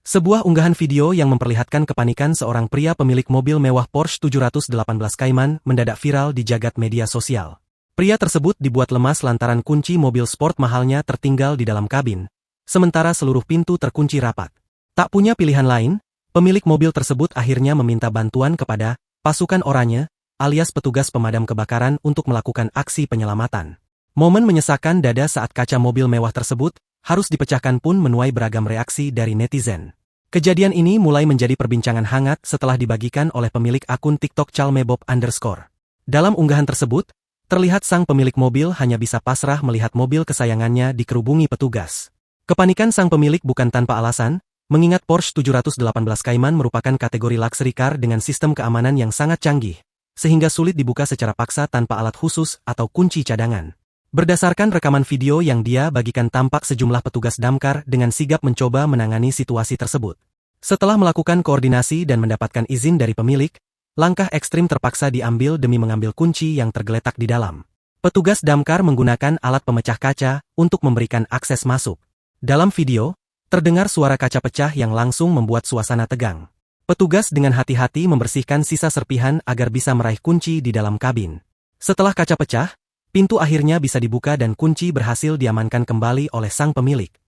Sebuah unggahan video yang memperlihatkan kepanikan seorang pria pemilik mobil mewah Porsche 718 Cayman mendadak viral di jagat media sosial. Pria tersebut dibuat lemas lantaran kunci mobil sport mahalnya tertinggal di dalam kabin, sementara seluruh pintu terkunci rapat. Tak punya pilihan lain, pemilik mobil tersebut akhirnya meminta bantuan kepada pasukan oranye, alias petugas pemadam kebakaran untuk melakukan aksi penyelamatan. Momen menyesakan dada saat kaca mobil mewah tersebut harus dipecahkan pun menuai beragam reaksi dari netizen. Kejadian ini mulai menjadi perbincangan hangat setelah dibagikan oleh pemilik akun TikTok @calmebob_. Dalam unggahan tersebut, terlihat sang pemilik mobil hanya bisa pasrah melihat mobil kesayangannya dikerubungi petugas. Kepanikan sang pemilik bukan tanpa alasan, mengingat Porsche 718 Cayman merupakan kategori luxury car dengan sistem keamanan yang sangat canggih, sehingga sulit dibuka secara paksa tanpa alat khusus atau kunci cadangan. Berdasarkan rekaman video yang dia bagikan, tampak sejumlah petugas damkar dengan sigap mencoba menangani situasi tersebut. Setelah melakukan koordinasi dan mendapatkan izin dari pemilik, langkah ekstrim terpaksa diambil demi mengambil kunci yang tergeletak di dalam. Petugas damkar menggunakan alat pemecah kaca untuk memberikan akses masuk. Dalam video, terdengar suara kaca pecah yang langsung membuat suasana tegang. Petugas dengan hati-hati membersihkan sisa serpihan agar bisa meraih kunci di dalam kabin. Setelah kaca pecah, pintu akhirnya bisa dibuka dan kunci berhasil diamankan kembali oleh sang pemilik.